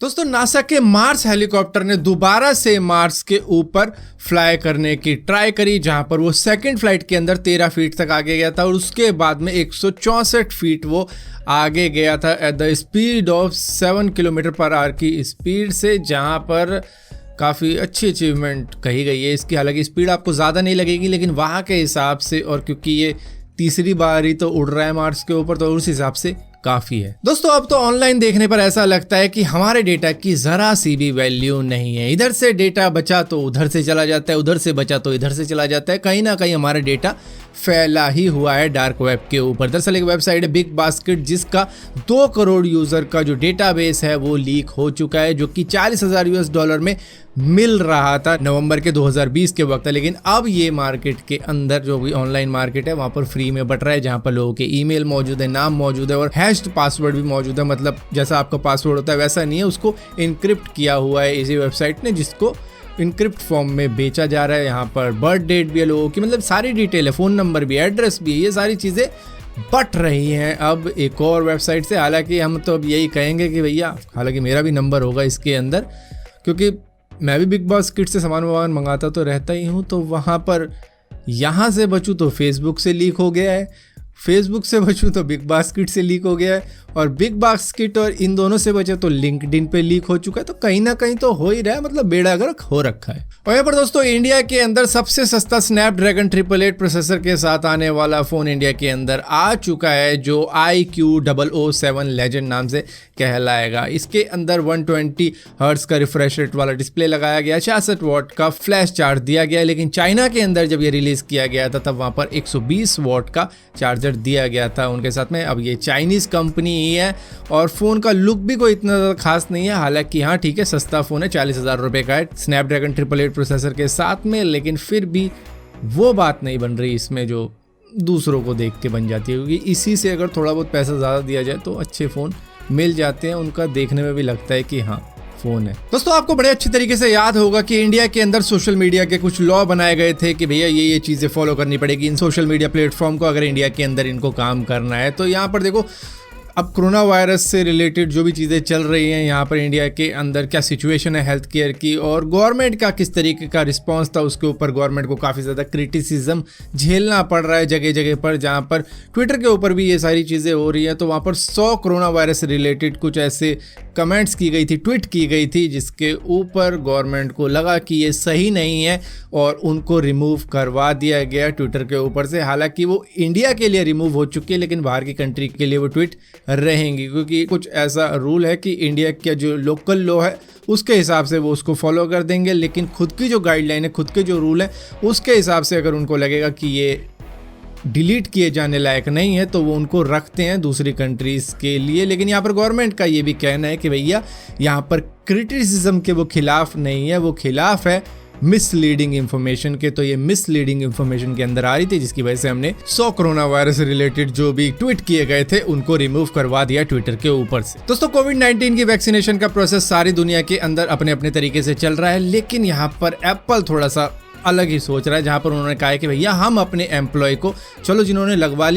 दोस्तों नासा के Mars helicopter ने दोबारा से मार्स के ऊपर फ्लाई करने की ट्राई करी, जहां पर वो सेकंड फ्लाइट के अंदर 13 फीट तक आगे गया था और उसके बाद में 164 फीट वो आगे गया था at the speed of 7 kilometre per hour की स्पीड से, जहां पर काफ़ी अच्छी अचीवमेंट कही गई है इसकी। हालांकि स्पीड आपको ज़्यादा नहीं लगेगी, लेकिन वहाँ के हिसाब से और क्योंकि ये तीसरी बार ही तो उड़ रहा है मार्स के ऊपर, तो उस हिसाब से काफ़ी है। दोस्तों अब तो ऑनलाइन देखने पर ऐसा लगता है कि हमारे डेटा की ज़रा सी भी वैल्यू नहीं है। इधर से डेटा बचा तो उधर से चला जाता है, उधर से बचा तो इधर से चला जाता है। कहीं ना कहीं हमारा डेटा फैला ही हुआ है डार्क वेब के ऊपर। दरअसल एक वेबसाइट है बिग बास्केट, जिसका 2 करोड़ यूज़र का जो डेटाबेस है वो लीक हो चुका है, जो कि $40,000 में मिल रहा था नवंबर के 2020 के वक्त। लेकिन अब ये मार्केट के अंदर जो भी ऑनलाइन मार्केट है वहाँ पर फ्री में बट रहा है, जहाँ पर लोगों के ईमेल मौजूद है, नाम मौजूद है और हैश्ड पासवर्ड भी मौजूद है। मतलब जैसा आपका पासवर्ड होता है वैसा नहीं है, उसको इनक्रिप्ट किया हुआ है इसी वेबसाइट ने, जिसको इनक्रिप्ट फॉर्म में बेचा जा रहा है। यहाँ पर बर्थ डेट भी है लोगों की, मतलब सारी डिटेल है, फ़ोन नंबर भी, एड्रेस भी, ये सारी चीज़ें बट रही हैं अब एक और वेबसाइट से। हालांकि हम तो अब यही कहेंगे कि भैया, हालांकि मेरा भी नंबर होगा इसके अंदर, क्योंकि मैं भी बिग बास्केट से सामान वामान मंगाता तो रहता ही हूँ, तो वहाँ पर यहाँ से बचूँ तो फेसबुक से लीक हो गया है, फेसबुक से बचूँ तो बिग बास्केट से लीक हो गया है, और बिग बास्केट और इन दोनों से बचे तो लिंक्डइन पे लीक हो चुका है। तो कहीं ना कहीं तो हो ही रहा है, मतलब बेड़ा गर्क हो रखा है। और यहाँ पर दोस्तों इंडिया के अंदर सबसे सस्ता स्नैपड्रैगन 888 प्रोसेसर के साथ आने वाला फ़ोन इंडिया के अंदर आ चुका है, जो IQ007 लेजेंड नाम से कहलाएगा। इसके अंदर 120 हर्ट्ज का रिफ्रेश रेट वाला डिस्प्ले लगाया गया, 66 वॉट का फ्लैश चार्ज दिया गया। लेकिन चाइना के अंदर जब ये रिलीज़ किया गया था तब वहाँ पर 120 वॉट का चार्जर दिया गया था उनके साथ में। अब ये चाइनीज़ कंपनी ही है और फ़ोन का लुक भी कोई इतना ज़्यादा खास नहीं है। हालांकि हाँ ठीक है, सस्ता फ़ोन है, $40,000 का है स्नैपड्रैगन 888 प्रोसेसर के साथ में, लेकिन फिर भी वो बात नहीं बन रही इसमें जो दूसरों को देख के बन जाती है, क्योंकि इसी से अगर थोड़ा बहुत पैसा ज़्यादा दिया जाए तो अच्छे फ़ोन मिल जाते हैं, उनका देखने में भी लगता है कि हाँ फ़ोन है। दोस्तों आपको बड़े अच्छे तरीके से याद होगा कि इंडिया के अंदर सोशल मीडिया के कुछ लॉ बनाए गए थे कि भैया ये चीज़ें फॉलो करनी पड़ेगी इन सोशल मीडिया प्लेटफॉर्म को, अगर इंडिया के अंदर इनको काम करना है। तो यहाँ पर देखो, अब कोरोना वायरस से रिलेटेड जो भी चीज़ें चल रही हैं यहाँ पर इंडिया के अंदर, क्या सिचुएशन है हेल्थ केयर की और गवर्नमेंट का किस तरीके का रिस्पांस था, उसके ऊपर गवर्नमेंट को काफ़ी ज़्यादा क्रिटिसिज्म झेलना पड़ रहा है जगह जगह पर। जहाँ पर ट्विटर के ऊपर भी ये सारी चीज़ें हो रही हैं, तो वहाँ पर 100 कोरोना वायरस से रिलेटेड कुछ ऐसे कमेंट्स की गई थी, ट्वीट की गई थी, जिसके ऊपर गवर्नमेंट को लगा कि ये सही नहीं है और उनको रिमूव करवा दिया गया ट्विटर के ऊपर से। हालांकि वो इंडिया के लिए रिमूव हो चुकी है, लेकिन बाहर की कंट्री के लिए वो ट्वीट रहेंगी, क्योंकि कुछ ऐसा रूल है कि इंडिया का जो लोकल लॉ है उसके हिसाब से वो उसको फॉलो कर देंगे, लेकिन खुद की जो गाइडलाइन है, खुद के जो रूल है, उसके हिसाब से अगर उनको लगेगा कि ये डिलीट किए जाने लायक नहीं है तो वो उनको रखते हैं दूसरी कंट्रीज़ के लिए। लेकिन यहाँ पर गवर्नमेंट का ये भी कहना है कि भैया यहाँ पर क्रिटिसिज्म के वो खिलाफ नहीं है, वो खिलाफ है मिसलीडिंग इन्फॉर्मेशन के। तो ये मिसलीडिंग इन्फॉर्मेशन के अंदर आ रही थी, जिसकी वजह से हमने 100 कोरोना वायरस से रिलेटेड जो भी ट्वीट किए गए थे उनको रिमूव करवा दिया ट्विटर के ऊपर से। दोस्तों कोविड-19 की वैक्सीनेशन का प्रोसेस सारी दुनिया के अंदर अपने अपने तरीके से चल रहा है, लेकिन यहाँ पर एप्पल थोड़ा सा अलग ही सोच रहा है, जहाँ पर उन्होंने कहा है कि भैया हम अपने एम्प्लॉय को, चलो जिन्होंने लगवा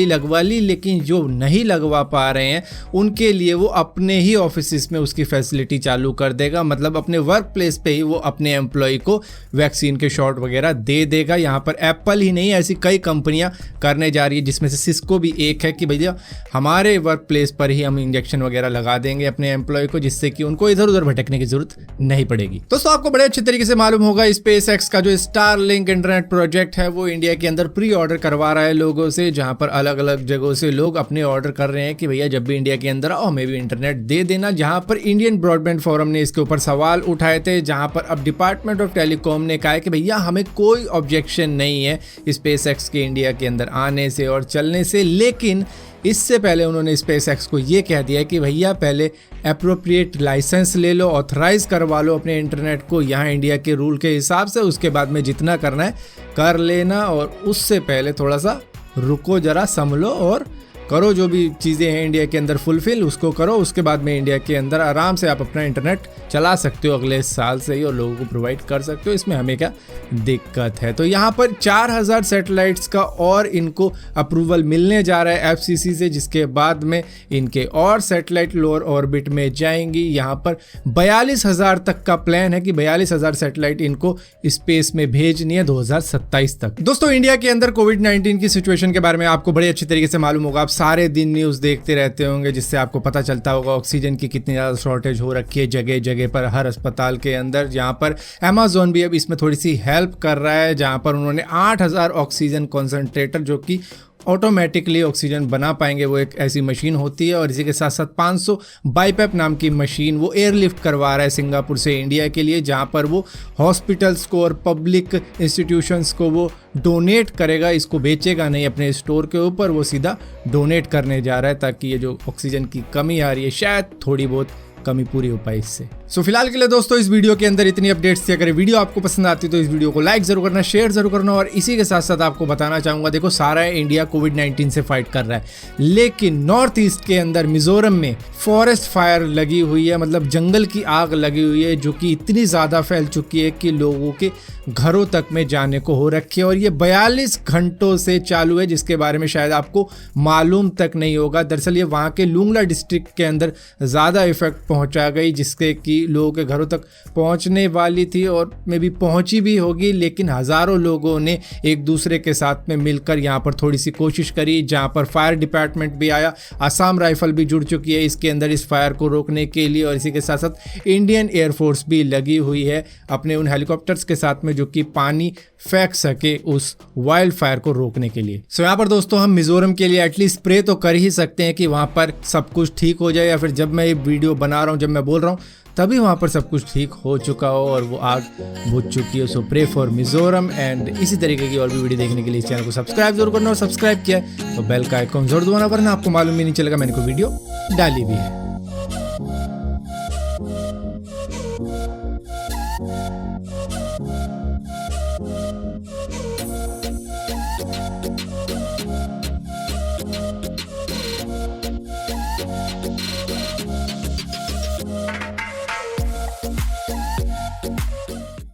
ली, लेकिन जो नहीं लगवा पा रहे हैं उनके लिए वो अपने ही ऑफिस में उसकी फैसिलिटी चालू कर देगा। मतलब अपने वर्क प्लेस पे ही वो अपने एम्प्लॉय को वैक्सीन के शॉट वगैरह दे देगा। यहाँ पर एप्पल ही नहीं, ऐसी कई कंपनियाँ करने जा रही है, जिसमें से सिस्को भी एक है कि भैया हमारे वर्क प्लेस पर ही हम इंजेक्शन वगैरह लगा देंगे अपने एम्प्लॉय को, जिससे कि उनको इधर उधर भटकने की जरूरत नहीं पड़ेगी। दोस्तों आपको बड़े अच्छे तरीके से मालूम होगा SpaceX का जो स्टारलिंक इंटरनेट प्रोजेक्ट है वो इंडिया के अंदर प्री ऑर्डर करवा रहा है लोगों से, जहां पर अलग अलग जगहों से लोग अपने ऑर्डर कर रहे हैं कि भैया जब भी इंडिया के अंदर आओ हमें भी इंटरनेट दे देना। जहां पर इंडियन ब्रॉडबैंड फोरम ने इसके ऊपर सवाल उठाए थे, जहां पर अब डिपार्टमेंट ऑफ टेलीकॉम ने कहा है कि भैया हमें कोई ऑब्जेक्शन नहीं है SpaceX के इंडिया के अंदर आने से और चलने से। लेकिन इससे पहले उन्होंने SpaceX को ये कह दिया कि भैया पहले एप्रोप्रिएट लाइसेंस ले लो, ऑथराइज करवा लो अपने इंटरनेट को यहाँ इंडिया के रूल के हिसाब से, उसके बाद में जितना करना है कर लेना, और उससे पहले थोड़ा सा रुको, जरा संभलो और करो, जो भी चीज़ें हैं इंडिया के अंदर फुलफिल उसको करो, उसके बाद में इंडिया के अंदर आराम से आप अपना इंटरनेट चला सकते हो अगले साल से ही और लोगों को प्रोवाइड कर सकते हो। इसमें हमें क्या दिक्कत है। तो यहाँ पर 4000 सैटेलाइट्स का और इनको अप्रूवल मिलने जा रहा है एफसीसी से, जिसके बाद में इनके और सैटेलाइट लोअर ऑर्बिट में जाएंगी। यहाँ पर 42,000 तक का प्लान है कि 42,000 सैटेलाइट इनको स्पेस में भेजनी है 2027 तक। दोस्तों, इंडिया के अंदर कोविड-19 की सिचुएशन के बारे में आपको बड़े अच्छी तरीके से मालूम होगा। आप सारे दिन न्यूज़ देखते रहते होंगे, जिससे आपको पता चलता होगा ऑक्सीजन की कितनी ज़्यादा शॉर्टेज हो रखी है जगह जगह पर, हर अस्पताल के अंदर। जहाँ पर अमेज़न भी अब इसमें थोड़ी सी हेल्प कर रहा है, जहाँ पर उन्होंने 8000 ऑक्सीजन कॉन्सेंट्रेटर जो कि ऑटोमेटिकली ऑक्सीजन बना पाएंगे, वो एक ऐसी मशीन होती है। और इसी के साथ साथ 500 बाईपैप नाम की मशीन वो एयरलिफ्ट करवा रहा है सिंगापुर से इंडिया के लिए, जहां पर वो हॉस्पिटल्स को और पब्लिक इंस्टीट्यूशंस को वो डोनेट करेगा। इसको बेचेगा नहीं अपने स्टोर के ऊपर, वो सीधा डोनेट करने जा रहा है, ताकि ये जो ऑक्सीजन की कमी आ रही है शायद थोड़ी बहुत कमी पूरी हो पाए इससे। सो फिलहाल के लिए दोस्तों इस वीडियो के अंदर इतनी अपडेट्स थी। अगर वीडियो आपको पसंद आती तो इस वीडियो को लाइक जरूर करना, शेयर जरूर करना। और इसी के साथ साथ आपको बताना चाहूंगा, देखो सारा इंडिया कोविड-19 से फाइट कर रहा है, लेकिन नॉर्थ ईस्ट के अंदर मिजोरम में फॉरेस्ट फायर लगी हुई है, मतलब जंगल की आग लगी हुई है, जो कि इतनी ज़्यादा फैल चुकी है कि लोगों के घरों तक में जाने को हो रखी है। और ये 42 घंटों से चालू है, जिसके बारे में शायद आपको मालूम तक नहीं होगा। दरअसल ये वहाँ के लुंगला डिस्ट्रिक्ट के अंदर ज़्यादा इफेक्ट पहुँचा गई, जिससे कि लोगों के घरों तक पहुँचने वाली थी और मे भी पहुँची भी होगी, लेकिन हज़ारों लोगों ने एक दूसरे के साथ में मिलकर यहाँ पर थोड़ी सी कोशिश करी, जहाँ पर फायर डिपार्टमेंट भी आया, आसाम राइफल भी जुड़ चुकी है इसके अंदर इस फायर को रोकने के लिए। और इसी के साथ साथ इंडियन एयरफोर्स भी लगी हुई है अपने उन हेलीकॉप्टर्स के साथ में, जो कि पानी फेंक सके उस वाइल्ड फायर को रोकने के लिए। सो यहाँ पर दोस्तों हम मिजोरम के लिए एटलीस्ट प्रे तो कर ही सकते हैं कि वहाँ पर सब कुछ ठीक हो जाए, या फिर जब मैं ये वीडियो बना रहा हूँ, जब मैं बोल रहा हूँ, तभी वहाँ पर सब कुछ ठीक हो चुका हो और वो आग बुझ चुकी हो। सो प्रे फॉर मिजोरम। एंड इसी तरीके की और भी वीडियो देखने के लिए इस चैनल को सब्सक्राइब जरूर करना, और सब्सक्राइब किया तो बेल का आइकॉन जरूर दबाना, वरना आपको मालूम भी नहीं चलेगा मैंने कोई वीडियो डाली भी है।